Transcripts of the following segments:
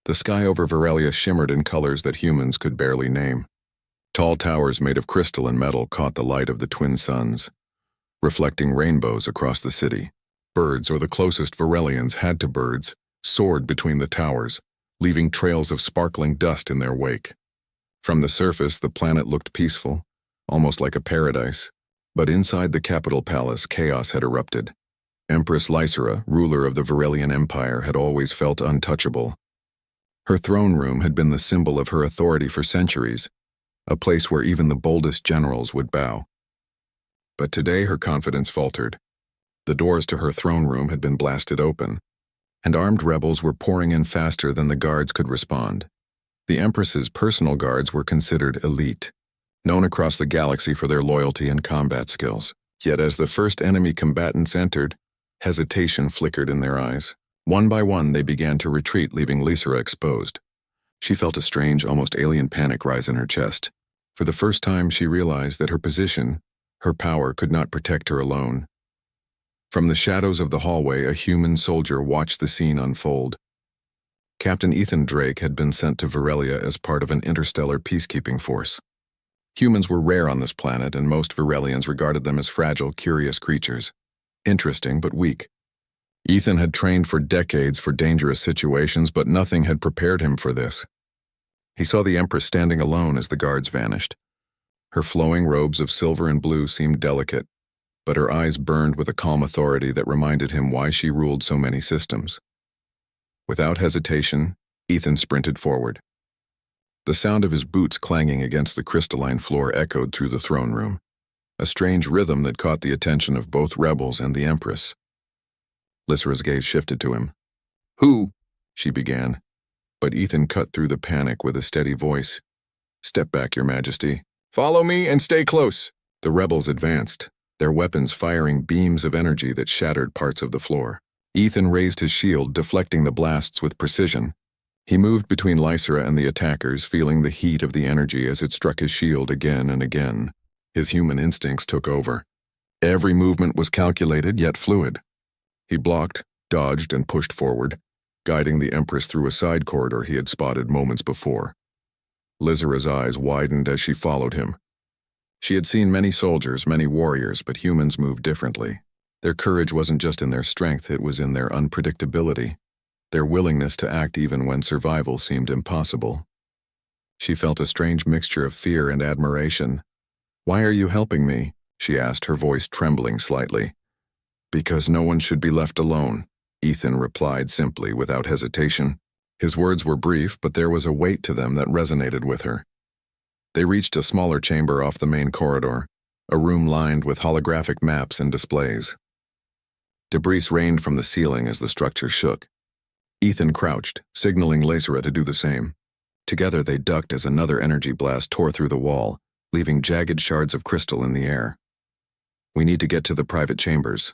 The sky over Varelia shimmered in colors that humans could barely name. Tall towers made of crystal and metal caught the light of the twin suns, reflecting rainbows across the city. Birds, or the closest Varelians had to birds, soared between the towers, leaving trails of sparkling dust in their wake. From the surface, the planet looked peaceful, almost like a paradise, but inside the capital palace, chaos had erupted. Empress Lysera, ruler of the Varelian Empire, had always felt untouchable. Her throne room had been the symbol of her authority for centuries, a place where even the boldest generals would bow. But today her confidence faltered. The doors to her throne room had been blasted open, and armed rebels were pouring in faster than the guards could respond. The Empress's personal guards were considered elite, known across the galaxy for their loyalty and combat skills. Yet as the first enemy combatants entered, hesitation flickered in their eyes. One by one they began to retreat, leaving Lysera exposed. She felt a strange, almost alien panic rise in her chest. For the first time she realized that her position, her power, could not protect her alone. From the shadows of the hallway, a human soldier watched the scene unfold. Captain Ethan Drake had been sent to Varelia as part of an interstellar peacekeeping force. Humans were rare on this planet, and most Varelians regarded them as fragile, curious creatures. Interesting, but weak. Ethan had trained for decades for dangerous situations, but nothing had prepared him for this. He saw the Empress standing alone as the guards vanished. Her flowing robes of silver and blue seemed delicate, but her eyes burned with a calm authority that reminded him why she ruled so many systems. Without hesitation, Ethan sprinted forward. The sound of his boots clanging against the crystalline floor echoed through the throne room, a strange rhythm that caught the attention of both rebels and the Empress. Lysera's gaze shifted to him. "Who?" she began, but Ethan cut through the panic with a steady voice. "Step back, Your Majesty. Follow me and stay close." The rebels advanced, their weapons firing beams of energy that shattered parts of the floor. Ethan raised his shield, deflecting the blasts with precision. He moved between Lysera and the attackers, feeling the heat of the energy as it struck his shield again and again. His human instincts took over. Every movement was calculated yet fluid. He blocked, dodged, and pushed forward, guiding the Empress through a side corridor he had spotted moments before. Lysera's eyes widened as she followed him. She had seen many soldiers, many warriors, but humans moved differently. Their courage wasn't just in their strength, it was in their unpredictability, their willingness to act even when survival seemed impossible. She felt a strange mixture of fear and admiration. "Why are you helping me?" she asked, her voice trembling slightly. "Because no one should be left alone," Ethan replied simply, without hesitation. His words were brief, but there was a weight to them that resonated with her. They reached a smaller chamber off the main corridor, a room lined with holographic maps and displays. Debris rained from the ceiling as the structure shook. Ethan crouched, signaling Lysera to do the same. Together they ducked as another energy blast tore through the wall, leaving jagged shards of crystal in the air. "We need to get to the private chambers,"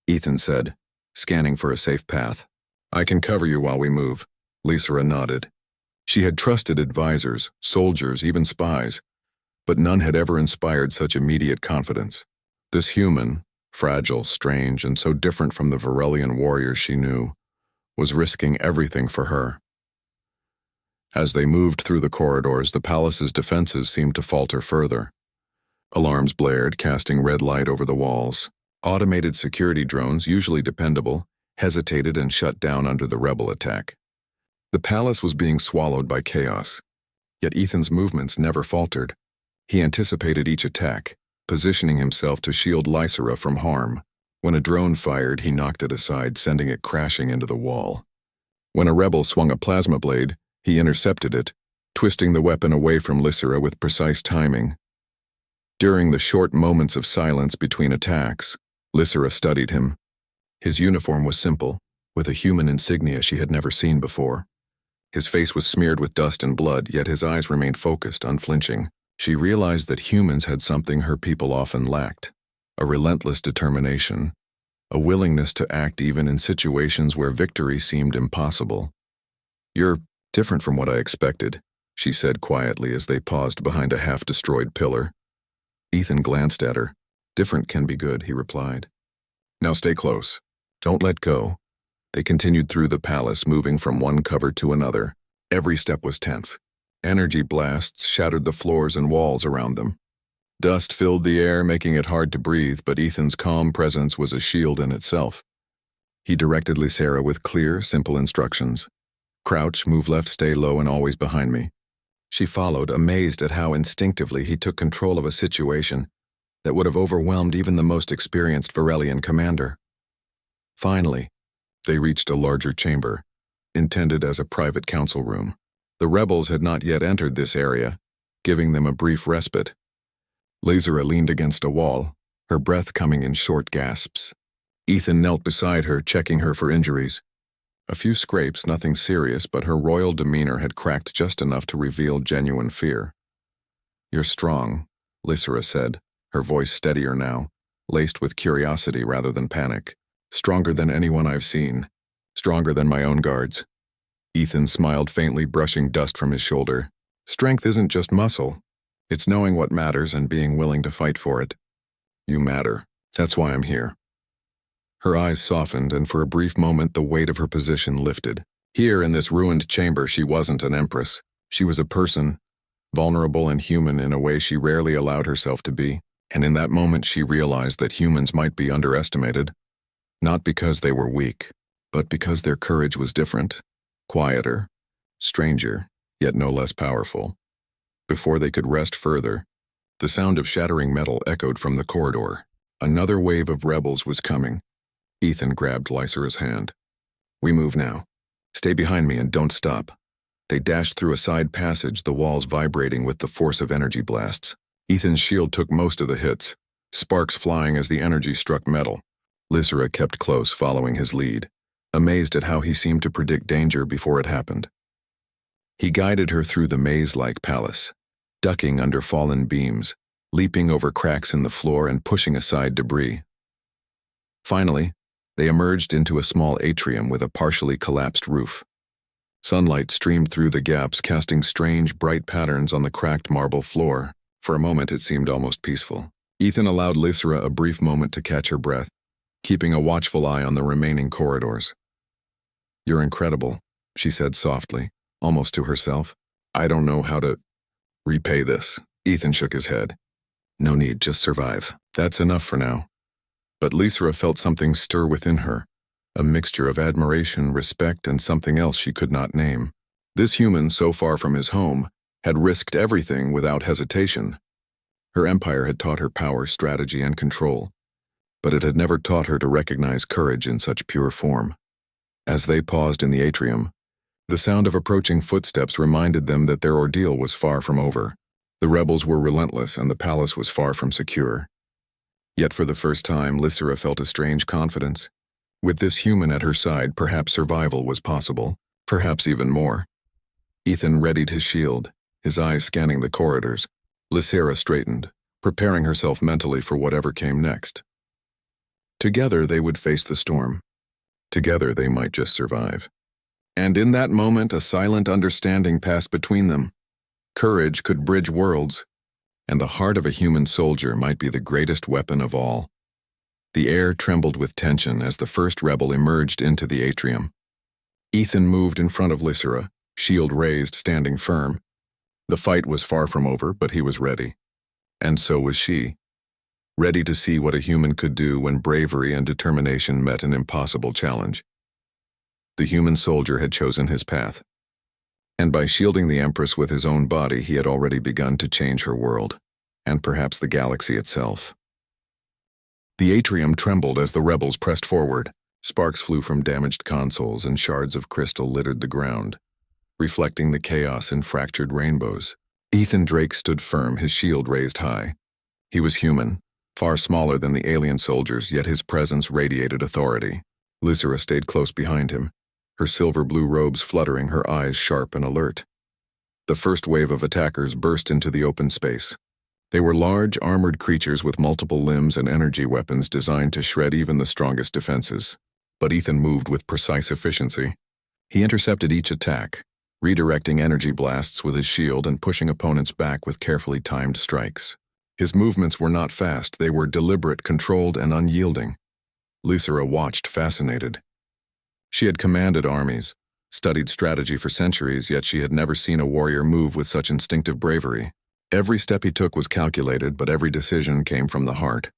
Ethan said, scanning for a safe path. "I can cover you while we move," Lysera nodded. She had trusted advisors, soldiers, even spies, but none had ever inspired such immediate confidence. This human, fragile, strange, and so different from the Varelian warriors she knew, was risking everything for her. As they moved through the corridors, the palace's defenses seemed to falter further. Alarms blared, casting red light over the walls. Automated security drones, usually dependable, hesitated and shut down under the rebel attack. The palace was being swallowed by chaos, yet Ethan's movements never faltered. He anticipated each attack, positioning himself to shield Lysera from harm. When a drone fired, he knocked it aside, sending it crashing into the wall. When a rebel swung a plasma blade, he intercepted it, twisting the weapon away from Lysera with precise timing. During the short moments of silence between attacks, Lysera studied him. His uniform was simple, with a human insignia she had never seen before. His face was smeared with dust and blood, yet his eyes remained focused, unflinching. She realized that humans had something her people often lacked: a relentless determination, a willingness to act even in situations where victory seemed impossible. "You're different from what I expected," she said quietly as they paused behind a half-destroyed pillar. Ethan glanced at her. "Different can be good," he replied. "Now stay close. Don't let go." They continued through the palace, moving from one cover to another, Every step was tense. Energy blasts shattered the floors and walls around them. Dust filled the air, making it hard to breathe, but Ethan's calm presence was a shield in itself. He directed Lysera with clear, simple instructions. Crouch, move left, stay low, and always behind me. She followed, amazed at how instinctively he took control of a situation that would have overwhelmed even the most experienced Varelian commander. Finally, they reached a larger chamber, intended as a private council room. The rebels had not yet entered this area, giving them a brief respite. Lysera leaned against a wall, her breath coming in short gasps. Ethan knelt beside her, checking her for injuries. A few scrapes, nothing serious, but her royal demeanor had cracked just enough to reveal genuine fear. "You're strong," Lysera said, her voice steadier now, laced with curiosity rather than panic. "Stronger than anyone I've seen. Stronger than my own guards." Ethan smiled faintly, brushing dust from his shoulder. "Strength isn't just muscle. It's knowing what matters and being willing to fight for it. You matter. That's why I'm here." Her eyes softened, and for a brief moment the weight of her position lifted. Here in this ruined chamber, she wasn't an empress. She was a person, vulnerable and human in a way she rarely allowed herself to be, and in that moment she realized that humans might be underestimated, not because they were weak, but because their courage was different, quieter, stranger, yet no less powerful. Before they could rest further, the sound of shattering metal echoed from the corridor. Another wave of rebels was coming. Ethan grabbed Lysera's hand. "We move now. Stay behind me and don't stop." They dashed through a side passage, the walls vibrating with the force of energy blasts. Ethan's shield took most of the hits, sparks flying as the energy struck metal. Lysera kept close, following his lead, amazed at how he seemed to predict danger before it happened. He guided her through the maze-like palace, ducking under fallen beams, leaping over cracks in the floor and pushing aside debris. Finally, they emerged into a small atrium with a partially collapsed roof. Sunlight streamed through the gaps, casting strange, bright patterns on the cracked marble floor. For a moment it seemed almost peaceful. Ethan allowed Lysera a brief moment to catch her breath, keeping a watchful eye on the remaining corridors. "You're incredible," she said softly, almost to herself. "I don't know how to repay this." Ethan shook his head. "No need, just survive. That's enough for now." But Lysera felt something stir within her, a mixture of admiration, respect, and something else she could not name. This human, so far from his home, had risked everything without hesitation. Her empire had taught her power, strategy, and control, but it had never taught her to recognize courage in such pure form. As they paused in the atrium, the sound of approaching footsteps reminded them that their ordeal was far from over. The rebels were relentless, and the palace was far from secure. Yet for the first time, Lysera felt a strange confidence. With this human at her side, perhaps survival was possible, perhaps even more. Ethan readied his shield, his eyes scanning the corridors. Lysera straightened, preparing herself mentally for whatever came next. Together they would face the storm. Together they might just survive. And in that moment, a silent understanding passed between them. Courage could bridge worlds, and the heart of a human soldier might be the greatest weapon of all. The air trembled with tension as the first rebel emerged into the atrium. Ethan moved in front of Lysera, shield raised, standing firm. The fight was far from over, but he was ready. And so was she. Ready to see what a human could do when bravery and determination met an impossible challenge. The human soldier had chosen his path. And by shielding the Empress with his own body, he had already begun to change her world, and perhaps the galaxy itself. The atrium trembled as the rebels pressed forward. Sparks flew from damaged consoles, and shards of crystal littered the ground, reflecting the chaos in fractured rainbows. Ethan Drake stood firm, his shield raised high. He was human, far smaller than the alien soldiers, yet his presence radiated authority. Lysera stayed close behind him, her silver-blue robes fluttering, her eyes sharp and alert. The first wave of attackers burst into the open space. They were large, armored creatures with multiple limbs and energy weapons designed to shred even the strongest defenses. But Ethan moved with precise efficiency. He intercepted each attack, redirecting energy blasts with his shield and pushing opponents back with carefully timed strikes. His movements were not fast, they were deliberate, controlled, and unyielding. Lysera watched, fascinated. She had commanded armies, studied strategy for centuries, yet she had never seen a warrior move with such instinctive bravery. Every step he took was calculated, but every decision came from the heart.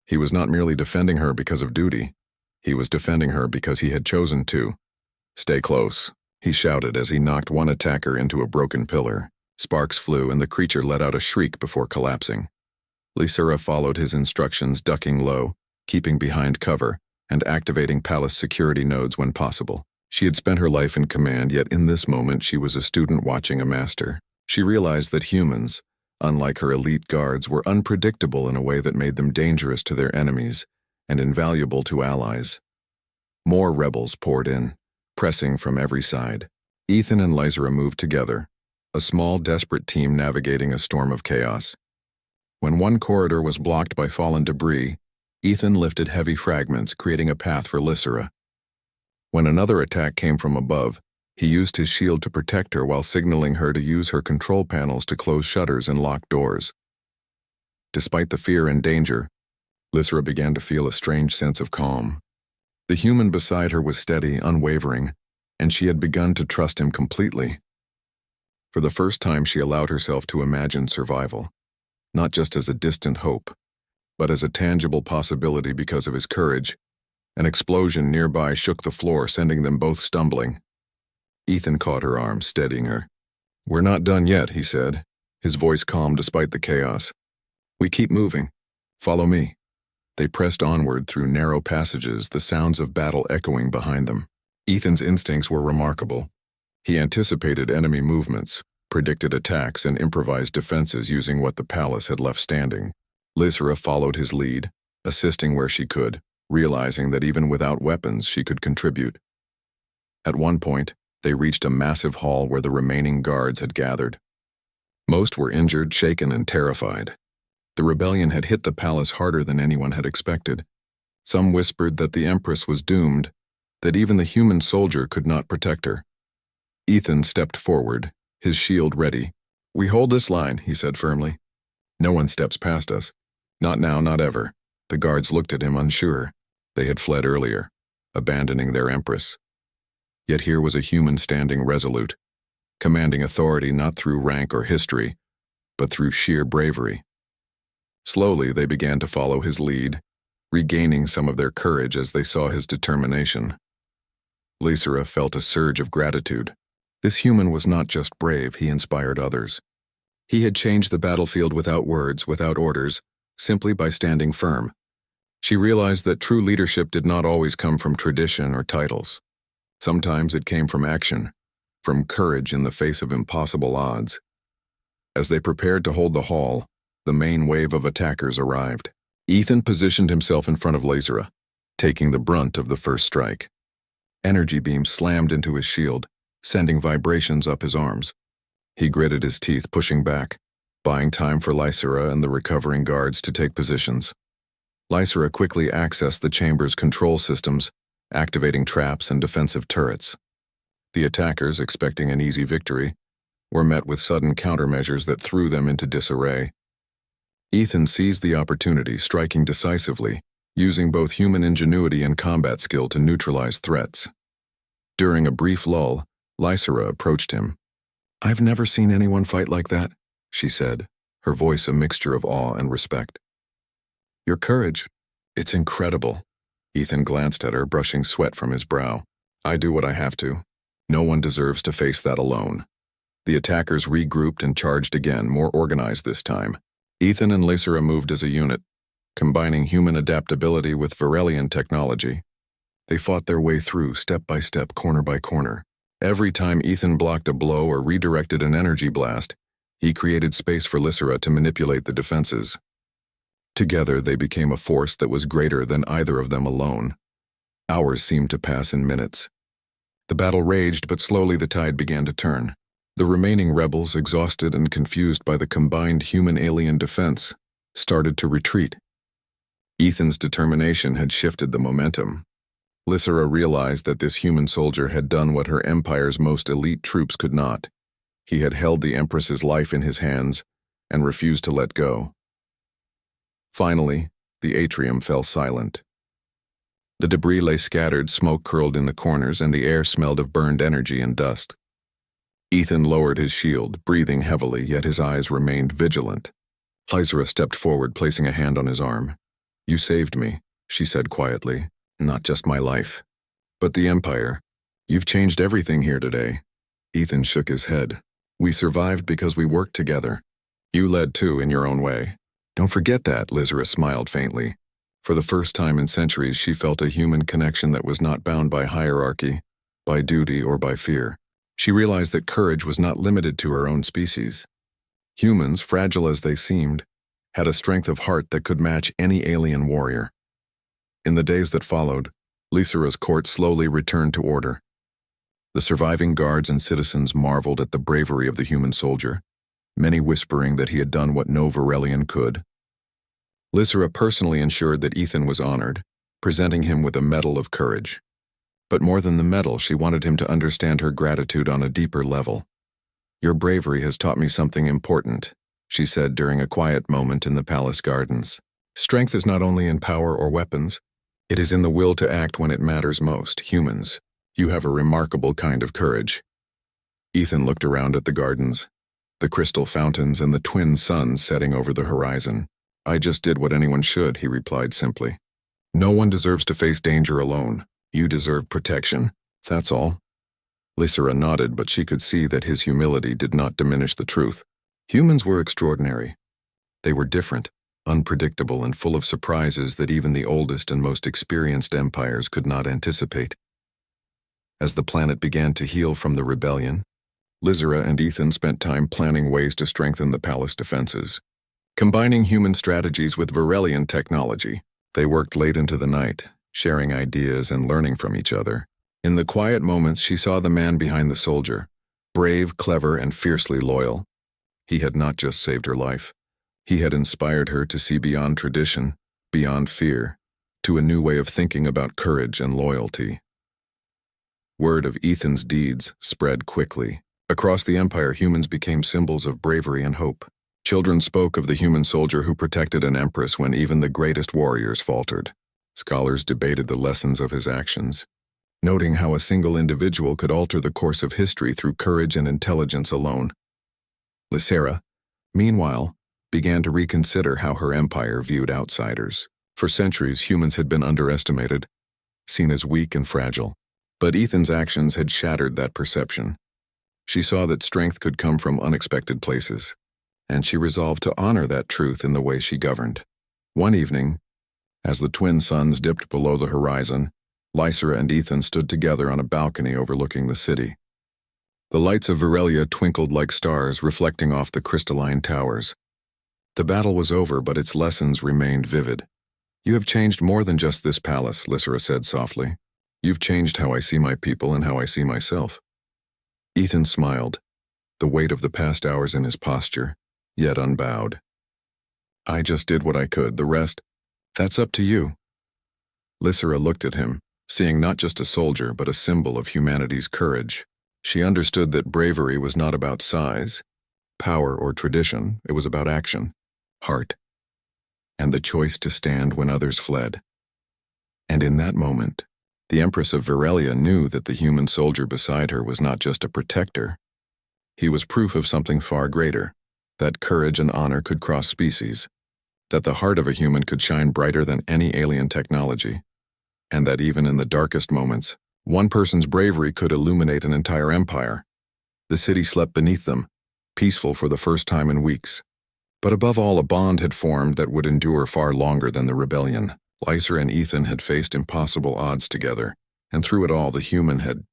He was not merely defending her because of duty. He was defending her because he had chosen to. "Stay close," he shouted as he knocked one attacker into a broken pillar. Sparks flew and the creature let out a shriek before collapsing. Lysura followed his instructions, ducking low, keeping behind cover, and activating palace security nodes when possible. She had spent her life in command, yet in this moment she was a student watching a master. She realized that humans, unlike her elite guards, were unpredictable in a way that made them dangerous to their enemies and invaluable to allies. More rebels poured in, pressing from every side. Ethan and Lysura moved together, a small, desperate team navigating a storm of chaos. When one corridor was blocked by fallen debris, Ethan lifted heavy fragments, creating a path for Lysura. When another attack came from above, he used his shield to protect her while signaling her to use her control panels to close shutters and lock doors. Despite the fear and danger, Lysura began to feel a strange sense of calm. The human beside her was steady, unwavering, and she had begun to trust him completely. For the first time, she allowed herself to imagine survival, not just as a distant hope, but as a tangible possibility because of his courage. An explosion nearby shook the floor, sending them both stumbling. Ethan caught her arm, steadying her. "We're not done yet," he said, his voice calm despite the chaos. "We keep moving. Follow me." They pressed onward through narrow passages, the sounds of battle echoing behind them. Ethan's instincts were remarkable. He anticipated enemy movements, predicted attacks, and improvised defenses using what the palace had left standing. Lysura followed his lead, assisting where she could, realizing that even without weapons she could contribute. At one point, they reached a massive hall where the remaining guards had gathered. Most were injured, shaken, and terrified. The rebellion had hit the palace harder than anyone had expected. Some whispered that the Empress was doomed, that even the human soldier could not protect her. Ethan stepped forward, his shield ready. "We hold this line," he said firmly. "No one steps past us. Not now, not ever." The guards looked at him unsure. They had fled earlier, abandoning their Empress. Yet here was a human standing resolute, commanding authority not through rank or history, but through sheer bravery. Slowly they began to follow his lead, regaining some of their courage as they saw his determination. Lysura felt a surge of gratitude. This human was not just brave, he inspired others. He had changed the battlefield without words, without orders, simply by standing firm. She realized that true leadership did not always come from tradition or titles. Sometimes it came from action, from courage in the face of impossible odds. As they prepared to hold the hall, the main wave of attackers arrived. Ethan positioned himself in front of Lysura, taking the brunt of the first strike. Energy beams slammed into his shield, sending vibrations up his arms. He gritted his teeth, pushing back, buying time for Lysura and the recovering guards to take positions. Lysura quickly accessed the chamber's control systems, activating traps and defensive turrets. The attackers, expecting an easy victory, were met with sudden countermeasures that threw them into disarray. Ethan seized the opportunity, striking decisively, using both human ingenuity and combat skill to neutralize threats. During a brief lull, Lysura approached him. "I've never seen anyone fight like that," she said, her voice a mixture of awe and respect. "Your courage, it's incredible." Ethan glanced at her, brushing sweat from his brow. "I do what I have to. No one deserves to face that alone." The attackers regrouped and charged again, more organized this time. Ethan and Lysura moved as a unit, combining human adaptability with Varelian technology. They fought their way through, step by step, corner by corner. Every time Ethan blocked a blow or redirected an energy blast, he created space for Lysura to manipulate the defenses. Together, they became a force that was greater than either of them alone. Hours seemed to pass in minutes. The battle raged, but slowly the tide began to turn. The remaining rebels, exhausted and confused by the combined human-alien defense, started to retreat. Ethan's determination had shifted the momentum. Lysura realized that this human soldier had done what her empire's most elite troops could not. He had held the Empress's life in his hands and refused to let go. Finally, the atrium fell silent. The debris lay scattered, smoke curled in the corners, and the air smelled of burned energy and dust. Ethan lowered his shield, breathing heavily, yet his eyes remained vigilant. Lysera stepped forward, placing a hand on his arm. "You saved me," she said quietly. "Not just my life, but the Empire. You've changed everything here today." Ethan shook his head. "We survived because we worked together. You led too, in your own way." "Don't forget that," Lysera smiled faintly. For the first time in centuries, she felt a human connection that was not bound by hierarchy, by duty, or by fear. She realized that courage was not limited to her own species. Humans, fragile as they seemed, had a strength of heart that could match any alien warrior. In the days that followed, Lysera's court slowly returned to order. The surviving guards and citizens marveled at the bravery of the human soldier, many whispering that he had done what no Varelian could. Lysera personally ensured that Ethan was honored, presenting him with a medal of courage. But more than the medal, she wanted him to understand her gratitude on a deeper level. "Your bravery has taught me something important," she said during a quiet moment in the palace gardens. "Strength is not only in power or weapons, it is in the will to act when it matters most. Humans, you have a remarkable kind of courage." Ethan looked around at the gardens, the crystal fountains and the twin suns setting over the horizon. "I just did what anyone should," he replied simply. "No one deserves to face danger alone. You deserve protection. That's all." Lysera nodded, but she could see that his humility did not diminish the truth. Humans were extraordinary. They were different, unpredictable, and full of surprises that even the oldest and most experienced empires could not anticipate. As the planet began to heal from the rebellion, Lysera and Ethan spent time planning ways to strengthen the palace defenses. Combining human strategies with Varelian technology, they worked late into the night, sharing ideas and learning from each other. In the quiet moments, she saw the man behind the soldier, brave, clever, and fiercely loyal. He had not just saved her life. He had inspired her to see beyond tradition, beyond fear, to a new way of thinking about courage and loyalty. Word of Ethan's deeds spread quickly. Across the Empire, humans became symbols of bravery and hope. Children spoke of the human soldier who protected an empress when even the greatest warriors faltered. Scholars debated the lessons of his actions, noting how a single individual could alter the course of history through courage and intelligence alone. Lysera, meanwhile, began to reconsider how her empire viewed outsiders. For centuries, humans had been underestimated, seen as weak and fragile. But Ethan's actions had shattered that perception. She saw that strength could come from unexpected places, and she resolved to honor that truth in the way she governed. One evening, as the twin suns dipped below the horizon, Lysera and Ethan stood together on a balcony overlooking the city. The lights of Varelia twinkled like stars, reflecting off the crystalline towers. The battle was over, but its lessons remained vivid. "You have changed more than just this palace," Lysera said softly. "You've changed how I see my people and how I see myself." Ethan smiled, the weight of the past hours in his posture, yet unbowed. "I just did what I could. The rest, that's up to you." Lysera looked at him, seeing not just a soldier but a symbol of humanity's courage. She understood that bravery was not about size, power, or tradition. It was about action, heart, and the choice to stand when others fled. And in that moment, the Empress of Varelia knew that the human soldier beside her was not just a protector. He was proof of something far greater, that courage and honor could cross species, that the heart of a human could shine brighter than any alien technology, and that even in the darkest moments, one person's bravery could illuminate an entire empire. The city slept beneath them, peaceful for the first time in weeks. But above all, a bond had formed that would endure far longer than the rebellion. Lysera and Ethan had faced impossible odds together, and through it all, the human had